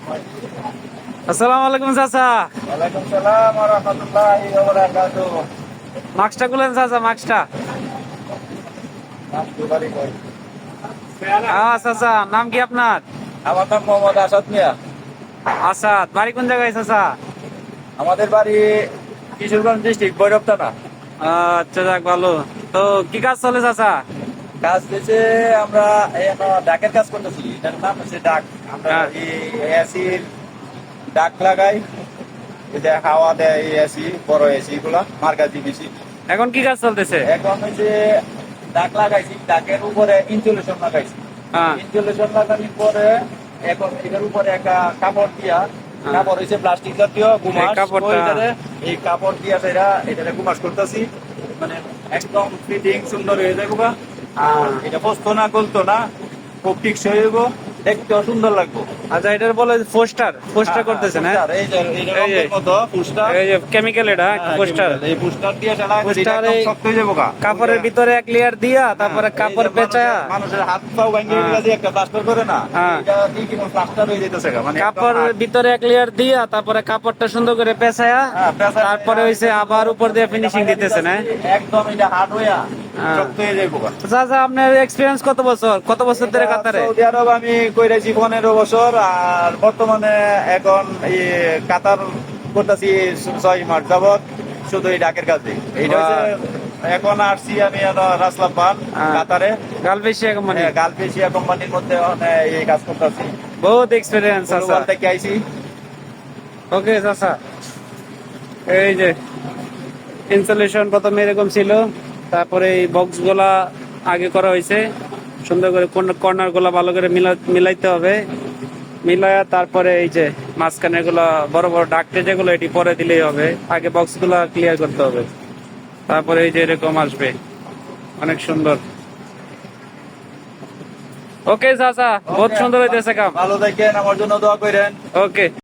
আসসালামু আলাইকুম চাচা। ওয়ালাইকুম সালাম ওয়া রাহমাতুল্লাহি ওয়া বারাকাতুহু। মাস্কটা খুলেন চাচা, মাস্কটা। চাচা, নাম কি আপনার? আমার নাম মোহাম্মদ আসাদ মিয়া। আসাদ, বাড়ি কোন জায়গায় চাচা? আমাদের বাড়ি কিশোরগঞ্জ ডিস্ট্রিক্ট ভৈরব থানা। আচ্ছা, যাক ভালো। তো কি কাজ চলে চাচা? কাজ দিয়েছে, আমরা ডাকের কাজ করতেছি। এটার নাম হচ্ছে ডাক। আমরা হ্যাঁ। এসির ডাক লাগাই, এটা হাওয়া দেয়। এসি বড় এসি গুলা মার্কা জিবিসি। এখন কি কাজ চলতেছে? এখন হচ্ছে ডাক লাগাইছি, ডাকের উপরে ইনসুলেশন লাগাইছি। হ্যাঁ। ইনসুলেশন লাগানোর পরে এখন এটার উপরে একটা কাপড় দিয়া, হ্যাঁ। কাপড় হচ্ছে প্লাস্টিক জাতীয় গুমাস। এই কাপড়টা- এই কাপড় দিয়া এটারে গুমাস করতেছি, মানে একদম ফিটিং সুন্দর হয়ে যাবে। আর এটা বসতো না, গলতো না, খুব টিকসই হইব, দেখতেও সুন্দর লাগবে। আচ্ছা, এটার বলে পোস্টার পোস্টার করতেছেন? হ্যাঁ, পোস্টার, এই যে এই রঙের মতো পোস্টার। এই যে কেমিক্যাল, এটা পোস্টার। এই পোস্টার দিয়ে পোস্টার একদম শক্ত হয়ে যাবো গা। কাপড়ের ভিতরে এক লেয়ার দিয়া, তারপরে হ্যাঁ, কাপড় এই যে পেঁচায়া, মানুষের হাত পাও ভাঙিয়ে হ্যাঁ। দিলে যে একটা প্লাস্টার করে না, হ্যাঁ। এটা দিয়ে কিন্তু প্লাস্টার হয়ে যেতেছে গা, মানে একদম কাপড় hard। ভিতরে এক লেয়ার দিয়া, তারপরে কাপড়টা সুন্দর করে পেঁচায়া, হ্যাঁ, পেঁচায় তারপরে হইছে আবার উপর দিয়ে ফিনিশিং দিতেছে না? একদম এটা হার্ড হইয়া হ্যাঁ। শক্ত হয়ে যাবো গা। চাচা, আপনার এক্সপিরিয়েন্স কত বছর ধরে কাতারে? সৌদি আরব আমি কইরাছি 15 বছর, আর বর্তমানে এখন এই কাতার করতেছি 6 মাস যাবত, শুধু এই ডাকের কাজে। এইটা হচ্ছে এখন আসছি আমি রাসলাফান কাতারে, Gulf Asia company. Gulf Asia কোম্পানির মধ্যে এই কাজ করতেছি। বহুত এক্সপিরিয়েন্স আছে। থেকে আইছি। ওকে চাচা, এই যে ইনস্টলেশন প্রথমে এরকম ছিল, তারপরে এই বক্স গুলা আগে করা হয়েছে সুন্দর করে, কর্নার গুলা ভালো করে মিলাইতে হবে, মিলায়া তারপরে এই যে মাঝখানে গুলা বড় বড় ডাকটে যেগুলো, এটি পরে দিলেই হবে। আগে বক্স গুলা ক্লিয়ার করতে হবে, তারপরে এই যে এরকম আসবে, অনেক সুন্দর। ওকে চাচা, বহুত সুন্দর হইতেছে কাম। ভালো থাকেন, আমার জন্য দোয়া করেন। ওকে।